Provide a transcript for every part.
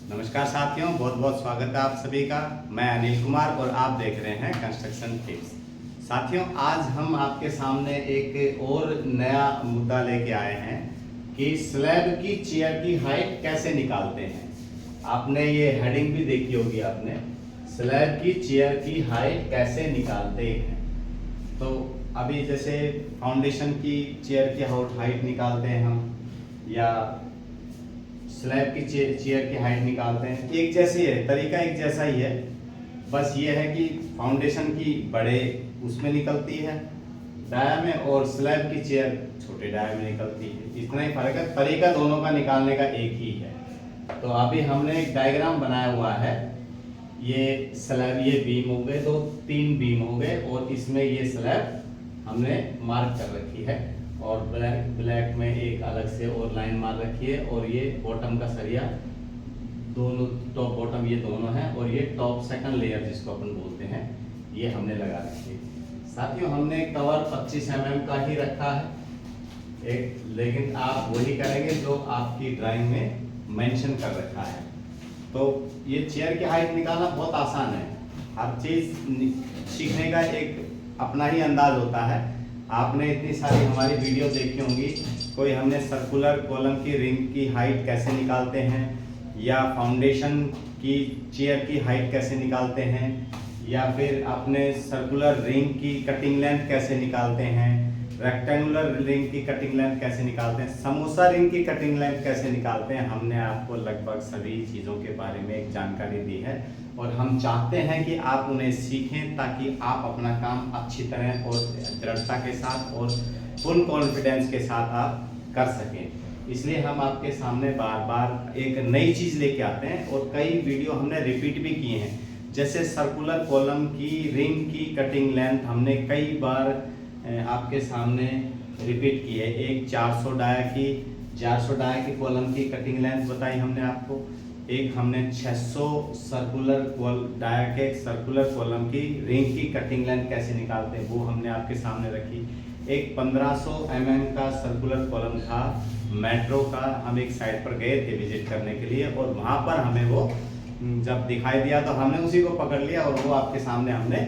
नमस्कार साथियों, बहुत बहुत स्वागत है आप सभी का। मैं अनिल कुमार और आप देख रहे हैं कंस्ट्रक्शन टिप्स। साथियों, आज हम आपके सामने एक और नया मुद्दा लेके आए हैं कि स्लैब की चेयर की हाइट कैसे निकालते हैं। आपने ये हेडिंग भी देखी होगी आपने, स्लैब की चेयर की हाइट कैसे निकालते हैं। तो अभी जैसे फाउंडेशन की चेयर की हाइट निकालते हैं हम, या स्लैब की चेयर की हाइट निकालते हैं, एक जैसी है, तरीका एक जैसा ही है। बस ये है कि फाउंडेशन की बड़े उसमें निकलती है डाया में, और स्लैब की चेयर छोटे डाया में निकलती है। इतना ही फर्क है, तरीका दोनों का निकालने का एक ही है। तो अभी हमने एक डायग्राम बनाया हुआ है। ये स्लैब, ये बीम हो गए, दो तीन बीम हो गए, और इसमें ये स्लैब हमने मार्क कर रखी है, और ब्लैक में एक अलग से और लाइन मार रखी है। और ये बॉटम का सरिया, दोनों टॉप बॉटम ये दोनों हैं, और ये टॉप सेकंड लेयर जिसको अपन बोलते हैं, ये हमने लगा रखी है। साथियों, हमने कवर 25 mm का ही रखा है एक, लेकिन आप वही करेंगे जो आपकी ड्राइंग में मेंशन कर रखा है। तो ये चेयर की हाइट निकालना बहुत आसान है। हर चीज सीखने का एक अपना ही अंदाज होता है। आपने इतनी सारी हमारी वीडियो देखी होंगी, कोई हमने सर्कुलर कॉलम की रिंग की हाइट कैसे निकालते हैं, या फाउंडेशन की चेयर की हाइट कैसे निकालते हैं, या फिर आपने सर्कुलर रिंग की कटिंग लेंथ कैसे निकालते हैं, रेक्टेंगुलर रिंग की कटिंग लेंथ कैसे निकालते हैं, समोसा रिंग की कटिंग लेंथ कैसे निकालते हैं। हमने आपको लगभग सभी चीज़ों के बारे में एक जानकारी दी है, और हम चाहते हैं कि आप उन्हें सीखें ताकि आप अपना काम अच्छी तरह और दृढ़ता के साथ और फुल कॉन्फिडेंस के साथ आप कर सकें। इसलिए हम आपके सामने बार बार एक नई चीज़ लेके आते हैं, और कई वीडियो हमने रिपीट भी किए हैं। जैसे सर्कुलर कॉलम की रिंग की कटिंग लेंथ हमने कई बार आपके सामने रिपीट की है। एक 400 डाया की कॉलम की कटिंग लेंथ बताई हमने आपको। एक हमने 600 डाया के सर्कुलर कॉलम की रिंग की कटिंग लेंथ कैसे निकालते हैं वो हमने आपके सामने रखी। एक 1500 mm का सर्कुलर कॉलम था मेट्रो का, हम एक साइट पर गए थे विजिट करने के लिए, और वहाँ पर हमें वो जब दिखाई दिया तो हमने उसी को पकड़ लिया, और वो आपके सामने हमने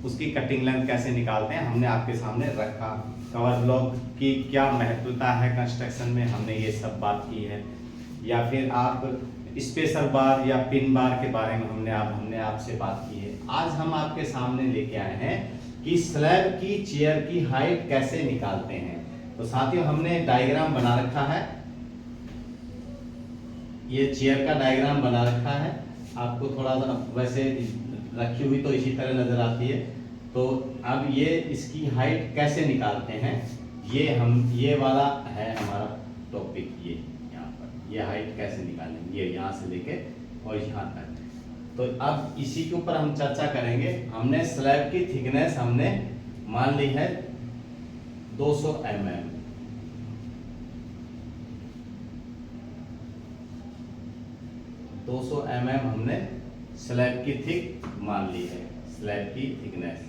उसकी कटिंग लेंथ कैसे निकालते हैं हमने आपके सामने रखा। कवर ब्लॉक की क्या महत्वता है कंस्ट्रक्शन में, हमने ये सब बात की है। या फिर आप स्पेशल बार या पिन बार के बारे में हमने आपसे बात की है। आज हम आपके सामने लेके आए हैं कि स्लैब की चेयर की हाइट कैसे निकालते हैं। तो साथियों, हमने डायग्राम बना रखा है, ये चेयर का डायग्राम बना रखा है। आपको थोड़ा सा वैसे रखी हुई तो इसी तरह नजर आती है। तो अब ये इसकी हाइट कैसे निकालते हैं, ये वाला है हमारा टॉपिक। ये यहाँ पर ये हाइट कैसे निकालेंगे, ये यहाँ से लेके और यहाँ तक। तो अब इसी के ऊपर हम चर्चा करेंगे। हमने स्लैब की थिकनेस हमने मान ली है 200 mm। 200 mm हमने स्लैब की थिक मान ली है, स्लैब की थिकनेस।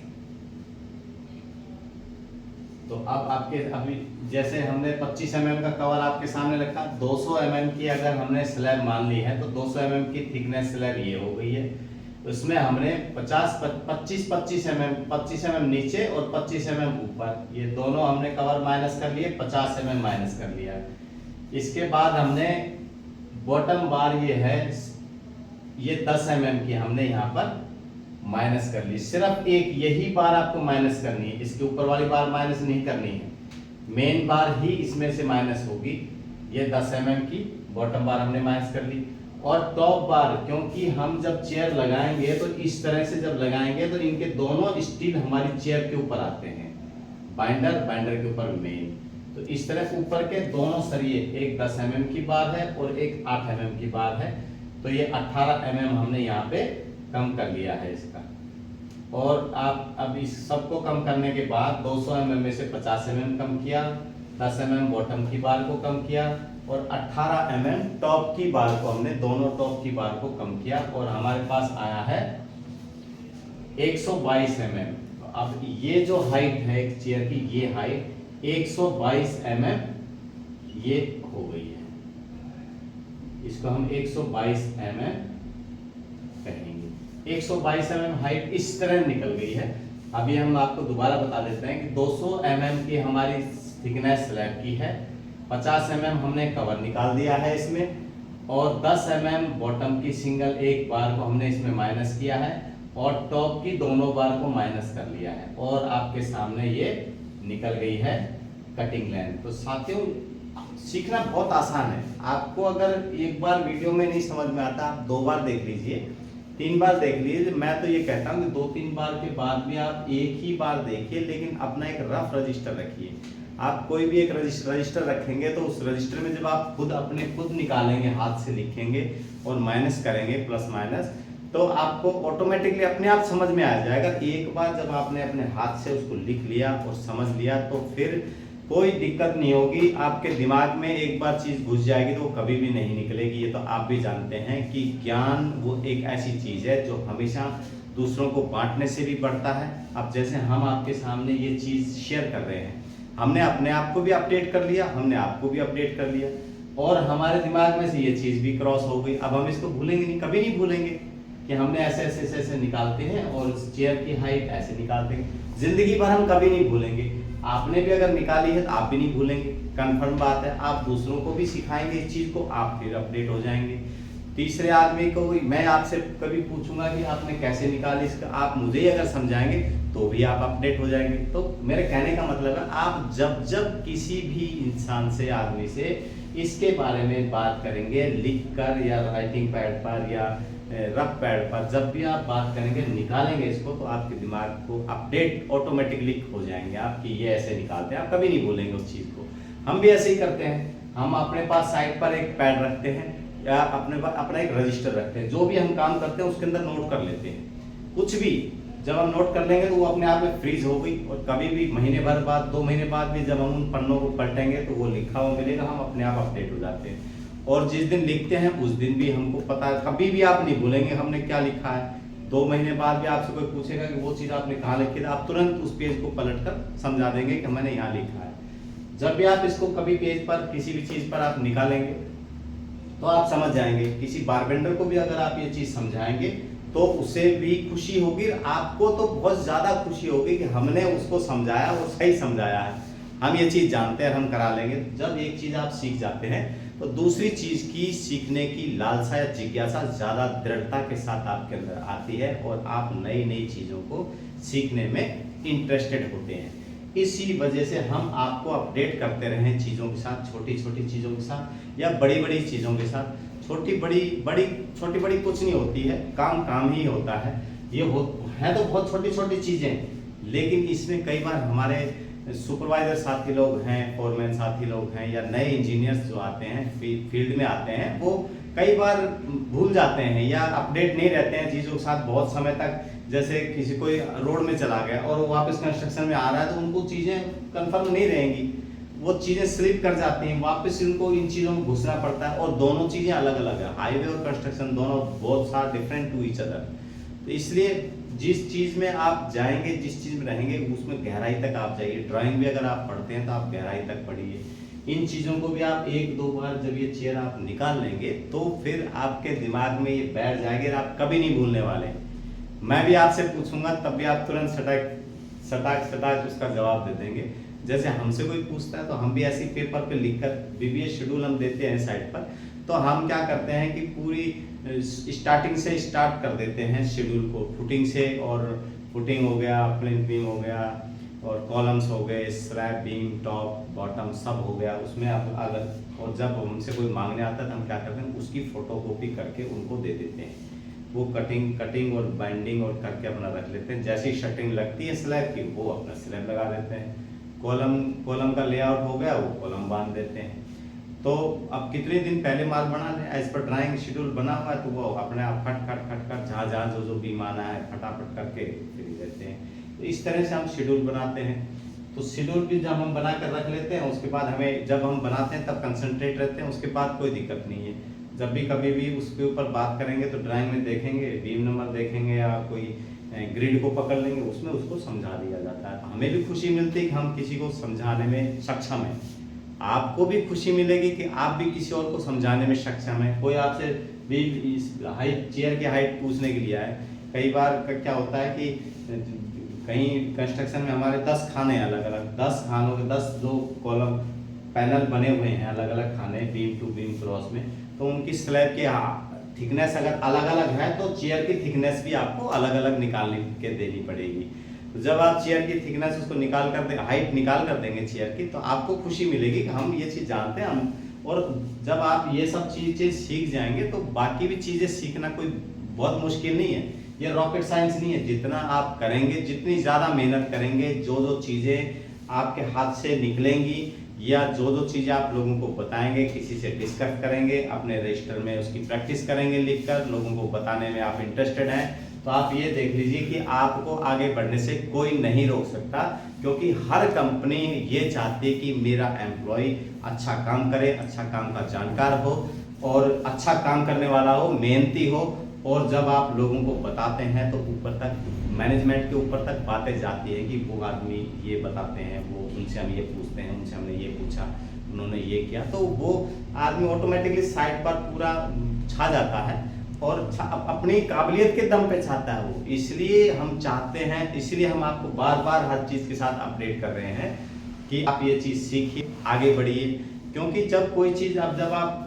तो अब आपके अभी जैसे हमने 25 mm का कवर आपके सामने रखा, 200 mm की अगर हमने स्लैब मान ली है तो 200 mm की थिकनेस स्लैब ये हो गई है। उसमें हमने 25 mm नीचे और 25 mm ऊपर, ये दोनों हमने कवर माइनस कर लिए, 50 mm माइनस कर लिया। इसके बाद हमने बॉटम बार ये है, ये 10 mm की हमने यहाँ पर माइनस कर ली। सिर्फ एक यही बार आपको माइनस करनी है, इसके ऊपर वाली बार माइनस नहीं करनी है, मेन बार ही इसमें से माइनस होगी। ये 10 mm की बॉटम बार हमने माइनस कर ली। और टॉप बार, क्योंकि हम जब चेयर लगाएंगे तो इस तरह से जब लगाएंगे तो इनके दोनों स्टील हमारी चेयर के ऊपर आते हैं, बाइंडर के ऊपर मेन। तो इस तरह से ऊपर के दोनों सरिये, एक 10 mm की बार है और एक 8 mm की बार है। तो ये 18 mm हमने यहाँ पे कम कर लिया है इसका। और आप अब इस सबको कम करने के बाद 200 mm में से 50 mm कम किया, 10 mm बॉटम की बार को कम किया, और 18 mm टॉप की बार को हमने दोनों टॉप की बार को कम किया, और हमारे पास आया है 122 mm। अब ये जो हाइट है एक चेयर की, ये हाइट 122 mm ये हो गई है। इसको हम 122 mm कहेंगे। 122 mm हाइट इस तरह निकल गई है। अभी हम आपको दोबारा बता देते हैं कि 200 mm की हमारी थिकनेस स्लैब की है, 50 mm हमने कवर निकाल दिया है इसमें, और 10 mm बॉटम की सिंगल एक बार को हमने इसमें माइनस किया है, और टॉप की दोनों बार को माइनस कर लिया है, और आपके सामने ये निकल गई है कटिंग लाइन। तो साथियों, सीखना बहुत आसान है। आपको अगर एक बार वीडियो में नहीं समझ में आता, आप 2 बार देख लीजिए, 3 बार देख लीजिए। मैं तो ये कहता हूँ कि 2-3 बार के बाद भी आप एक ही बार देखिए, लेकिन अपना एक रफ रजिस्टर रखिए। आप कोई भी एक रजिस्टर रखेंगे तो उस रजिस्टर में जब आप खुद निकालेंगे, हाथ से लिखेंगे और माइनस करेंगे, प्लस माइनस, तो आपको ऑटोमेटिकली अपने आप समझ में आ जाएगा। एक बार जब आपने अपने हाथ से उसको लिख लिया और समझ लिया तो फिर कोई दिक्कत नहीं होगी। आपके दिमाग में एक बार चीज घुस जाएगी तो वो कभी भी नहीं निकलेगी। ये तो आप भी जानते हैं कि ज्ञान वो एक ऐसी चीज है जो हमेशा दूसरों को बांटने से भी बढ़ता है। अब जैसे हम आपके सामने ये चीज शेयर कर रहे हैं, हमने अपने आप को भी अपडेट कर लिया, हमने आपको भी अपडेट कर लिया, और हमारे दिमाग में से ये चीज भी क्रॉस हो गई। अब हम इसको भूलेंगे नहीं, कभी नहीं भूलेंगे कि हमने ऐसे निकालते हैं और चेयर की हाइट ऐसे निकालते हैं। जिंदगी भर हम कभी नहीं भूलेंगे। आपने भी अगर निकाली है तो आप भी नहीं भूलेंगे, कंफर्म बात है। आप दूसरों को भी सिखाएंगे इस चीज को, आप फिर अपडेट हो जाएंगे। तीसरे आदमी को मैं आपसे कभी पूछूंगा कि आपने कैसे निकाली इसका, आप मुझे ही अगर समझाएंगे तो भी आप अपडेट हो जाएंगे। तो मेरे कहने का मतलब है, आप जब किसी भी इंसान से, आदमी से इसके बारे में बात करेंगे, लिख कर या राइटिंग पैड पर या रफ पैड पर, जब भी आप बात करेंगे, निकालेंगे इसको, तो आपके दिमाग को अपडेट ऑटोमेटिकली हो जाएंगे आप कि ये ऐसे निकालते हैं। आप कभी नहीं भूलेंगे उस चीज को। हम भी ऐसे ही करते हैं। हम अपने पास साइड पर एक पैड रखते हैं या अपने पास अपना एक रजिस्टर रखते हैं। जो भी हम काम करते हैं उसके अंदर नोट कर लेते हैं। कुछ भी जब हम नोट कर लेंगे तो वो अपने आप में फ्रीज हो गई, और कभी भी महीने भर बाद, 2 महीने बाद भी जब हम उन पन्नों को पलटेंगे तो वो लिखा हुआ मिलेगा, हम अपने आप अपडेट हो जाते हैं। और जिस दिन लिखते हैं उस दिन भी हमको पता है, कभी भी आप नहीं भूलेंगे हमने क्या लिखा है। 2 महीने बाद भी आपसे कोई पूछेगा कि वो चीज़ आपने कहाँ लिखी थी, आप तुरंत उस पेज को पलट कर समझा देंगे कि मैंने यहाँ लिखा है। जब भी आप इसको कभी पेज पर, किसी भी चीज़ पर आप निकालेंगे तो आप समझ जाएंगे। किसी बारबेंडर को भी अगर आप ये चीज़ समझाएंगे तो उसे भी खुशी होगी, आपको तो बहुत ज़्यादा खुशी होगी कि हमने उसको समझाया और सही समझाया है। हम ये चीज़ जानते हैं, हम करा लेंगे। जब एक चीज़ आप सीख जाते हैं तो दूसरी चीज की सीखने की लालसा या जिज्ञासा ज्यादा दृढ़ता के साथ आपके अंदर आती है, और आप नई नई चीजों को सीखने में इंटरेस्टेड होते हैं। इसी वजह से हम आपको अपडेट करते रहें चीजों के साथ, छोटी छोटी चीजों के साथ या बड़ी बड़ी चीजों के साथ। छोटी बड़ी कुछ नहीं होती है, काम काम ही होता है। ये है तो बहुत छोटी छोटी चीजें, लेकिन इसमें कई बार हमारे सुपरवाइजर साथी लोग हैं, फोरमैन साथी लोग हैं, या नए इंजीनियर्स जो आते हैं, फील्ड में आते हैं, वो कई बार भूल जाते हैं या अपडेट नहीं रहते हैं चीज़ों के साथ बहुत समय तक। जैसे किसी कोई रोड में चला गया और वो वापस कंस्ट्रक्शन में आ रहा है तो उनको चीज़ें कंफर्म नहीं रहेंगी, वो चीज़ें स्लिप कर जाती हैं, वापस उनको इन चीज़ों में घुसना पड़ता है। और दोनों चीज़ें अलग अलग है, हाईवे और कंस्ट्रक्शन दोनों बहुत सार डिफरेंट टू ईच अदर। तो इसलिए जिस चीज़ में आप जाएंगे, जिस चीज़ में रहेंगे, उसमें गहराई तक आप जाइए। ड्राइंग भी अगर आप पढ़ते हैं तो आप गहराई तक पढ़िए। इन चीज़ों को भी आप 1-2 बार जब ये चेयर आप निकाल लेंगे तो फिर आपके दिमाग में ये बैठ जाएंगे और आप कभी नहीं भूलने वाले। मैं भी आपसे पूछूंगा तब भी आप तुरंत सटाक उसका जवाब दे देंगे। जैसे हमसे कोई पूछता है तो हम भी ऐसे पेपर पे लिखकर बीबीए शेड्यूल हम देते हैं साइड पर, तो हम क्या करते हैं कि पूरी स्टार्टिंग से स्टार्ट कर देते हैं शेड्यूल को, फुटिंग से। और फुटिंग हो गया, प्लिंथ बीम हो गया, और कॉलम्स हो गए, स्लैब, बीम, टॉप, बॉटम सब हो गया उसमें। अब अगर और जब हमसे कोई मांगने आता है तो हम क्या करते हैं, उसकी फोटोकॉपी करके उनको दे देते हैं। वो कटिंग और बाइंडिंग और करके अपना रख लेते हैं। जैसी शटरिंग लगती है स्लैब की, वो अपना स्लैब लगा देते हैं। कॉलम का लेआउट हो गया, वो कॉलम बांध देते हैं। तो अब कितने दिन पहले माल बना लें, एज पर ड्राइंग शेड्यूल बना हुआ है, तो वो अपने आप खट जहाँ जो बीम आना है फटाफट करके फिर देते हैं। तो इस तरह से हम शेड्यूल बनाते हैं। तो शेड्यूल भी जब हम बना कर रख लेते हैं, उसके बाद हमें जब हम बनाते हैं तब कंसंट्रेट रहते हैं, उसके बाद कोई दिक्कत नहीं है। जब भी कभी भी उसके ऊपर बात करेंगे तो ड्राइंग में देखेंगे, बीम नंबर देखेंगे या कोई ग्रिड को पकड़ लेंगे, उसमें उसको समझा दिया जाता है। हमें भी खुशी मिलती है कि हम किसी को समझाने में सक्षम हैं। आपको भी खुशी मिलेगी कि आप भी किसी और को समझाने में सक्षम है। कोई आपसे भी इस हाइट, चेयर की हाइट पूछने के लिए आए। कई बार क्या होता है कि कहीं कंस्ट्रक्शन में हमारे 10 खाने अलग अलग, 10 खानों के 10 दो कॉलम पैनल बने हुए हैं अलग अलग खाने, बीम टू बीम क्रॉस में, तो उनकी स्लैब की थिकनेस अगर अलग अलग है तो चेयर की थिकनेस भी आपको अलग अलग निकाल के देनी पड़ेगी। तो जब आप चेयर की थिकनेस उसको निकाल कर दे, हाइट निकाल कर देंगे चेयर की, तो आपको खुशी मिलेगी कि हम ये चीज़ जानते हैं हम। और जब आप ये सब चीज़ें सीख जाएंगे तो बाकी भी चीज़ें सीखना कोई बहुत मुश्किल नहीं है। ये रॉकेट साइंस नहीं है। जितना आप करेंगे, जितनी ज़्यादा मेहनत करेंगे, जो जो चीज़ें आपके हाथ से निकलेंगी या जो जो चीज़ें आप लोगों को बताएंगे, किसी से डिस्कस करेंगे, अपने रजिस्टर में उसकी प्रैक्टिस करेंगे लिखकर, लोगों को बताने में आप इंटरेस्टेड हैं, तो आप ये देख लीजिए कि आपको आगे बढ़ने से कोई नहीं रोक सकता। क्योंकि हर कंपनी ये चाहती है कि मेरा एम्प्लॉय अच्छा काम करे, अच्छा काम का जानकार हो और अच्छा काम करने वाला हो, मेहनती हो। और जब आप लोगों को बताते हैं तो ऊपर तक, मैनेजमेंट के ऊपर तक बातें जाती है कि वो आदमी ये बताते हैं, वो उनसे हम ये पूछते हैं, उनसे हमने ये पूछा, उन्होंने ये किया, तो वो आदमी ऑटोमेटिकली साइड पर पूरा छा जाता है और अपनी काबिलियत के दम पे छाता है वो। इसलिए हम चाहते हैं, इसलिए हम आपको बार बार हर चीज़ के साथ अपडेट कर रहे हैं कि आप ये चीज़ सीखिए, आगे बढ़िए। क्योंकि जब कोई चीज़, अब जब आप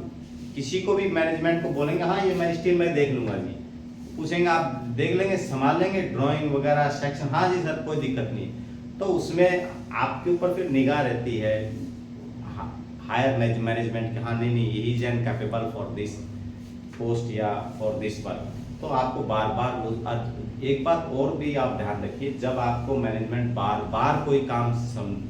किसी को भी मैनेजमेंट को बोलेंगे हाँ ये मैं स्टील में देख लूंगा जी, पूछेंगे आप देख लेंगे, संभाल लेंगे, ड्राइंग वगैरह सेक्शन, हाँ जी सर कोई दिक्कत नहीं, तो उसमें आपके ऊपर फिर निगाह रहती है हायर मैनेजमेंट के, हाँ नहीं यही Jain capable for this post या फॉर दिस वर्क। तो आपको बार बार एक बात और भी आप ध्यान रखिए, जब आपको मैनेजमेंट बार बार कोई काम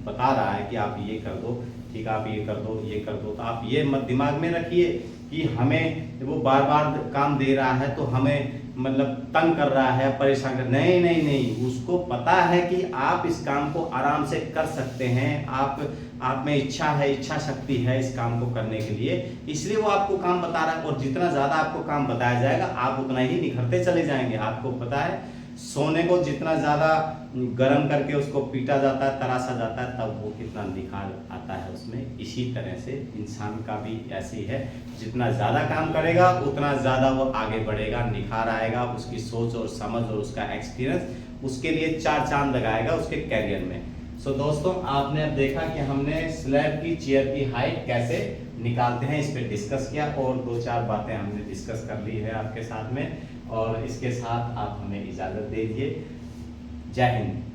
बता रहा है कि आप ये कर दो, ठीक है आप ये कर दो, ये कर दो, तो आप ये मत दिमाग में रखिए कि हमें वो बार बार काम दे रहा है तो हमें मतलब तंग कर रहा है, परेशान कर, नहीं नहीं नहीं, उसको पता है कि आप इस काम को आराम से कर सकते हैं, आप में इच्छा है, इच्छा शक्ति है इस काम को करने के लिए, इसलिए वो आपको काम बता रहा है। और जितना ज़्यादा आपको काम बताया जाएगा आप उतना ही निखरते चले जाएंगे। आपको पता है सोने को जितना ज़्यादा गर्म करके उसको पीटा जाता है, तराशा जाता है, तब वो कितना निखार आता है उसमें। इसी तरह से इंसान का भी ऐसे ही है, जितना ज़्यादा काम करेगा उतना ज़्यादा वो आगे बढ़ेगा, निखार आएगा, उसकी सोच और समझ और उसका एक्सपीरियंस उसके लिए 4 चांद लगाएगा उसके कैरियर में। सो दोस्तों, आपने अब देखा कि हमने स्लैब की चेयर की हाइट कैसे निकालते हैं, इस पर डिस्कस किया और 2-4 बातें हमने डिस्कस कर ली है आपके साथ में। और इसके साथ आप हमें इजाज़त दे दीजिए। जय हिंद।